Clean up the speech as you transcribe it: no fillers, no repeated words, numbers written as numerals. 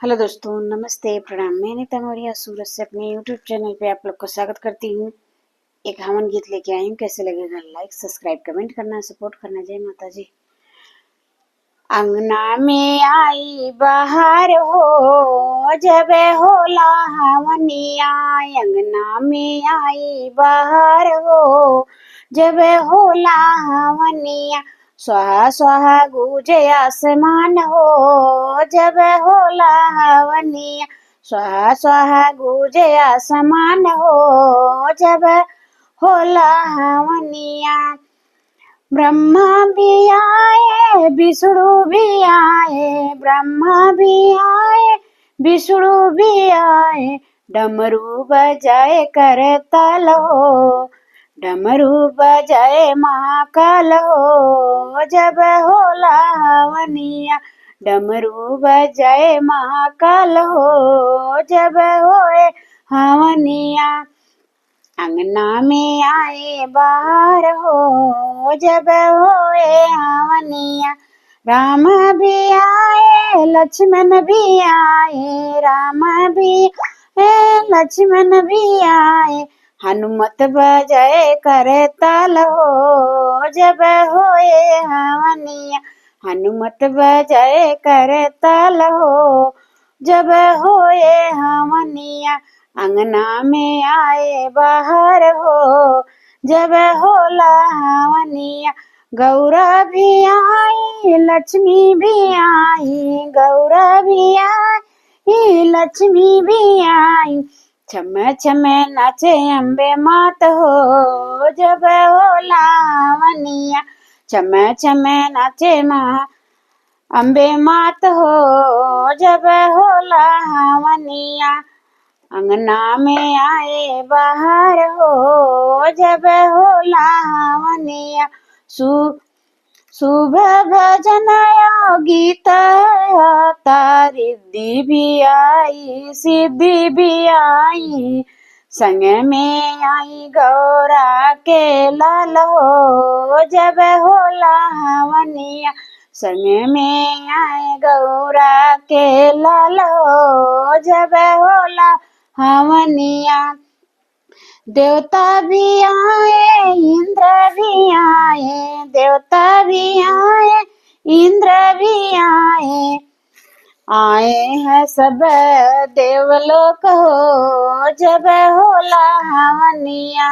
Hello दोस्तों, नमस्ते, प्रणाम। मैं नीता मौर्य सूरत से अपने यूट्यूब चैनल पे आप लोग को स्वागत करती हूँ। एक हवन गीत लेके आई हूँ। कैसे लगेगा? लाइक सब्सक्राइब कमेंट करना, सपोर्ट करना। जय माता जी। अंगना में आई बाहर हो जब होला हवनिया, अंगना में आई बाहर हो जब होला हवनिया, स्वाहा स्वाहा गूंजे आसमान हो जब होला हवनिया, स्वाहा स्वाहा गूंजे आसमान हो जब होला हवनिया। ब्रह्मा भी आए विष्णु भी आए, ब्रह्मा भी आए विष्णु भी आए, डमरू बजाए करताल हो, डमरू बजाए महाकाल हो जब होला हवनिया, डमरू बजाए महाकाल हो जब होए हवनिया। अंगना में आए बाहर हो जब होए हवनिया, राम भी आए लक्ष्मण भी आए, राम भी आए लक्ष्मण भी आए, हनुमत बजाए करताल हो जब होए हवनिया, हनुमत बजाए करताल हो जब होए हवनिया। अंगना में आए बाहर हो जब होला हवनिया, गौरा भी आई लक्ष्मी भी आई, गौरा भी आई लक्ष्मी भी आई, छम छम नाचे अम्बे मात हो जब होला हवनिया, छम छम नाचे माँ अम्बे मात हो जब होला हवनिया। अंगना में आए बाहर हो जब होला हवनिया, सुबह भजन गीत आता, रिद्धि भी आई सिद्धि भी आई, संग में आई गौरा के लाल हो जब होला हवनिया, संग में आए गौरा के लाल हो जब होला हवनिया। देवता भी आए इंद्र भी आए, देवता भी आए इंद्र भी आए, आए हैं सब देवलोक हो जब होला हवनिया।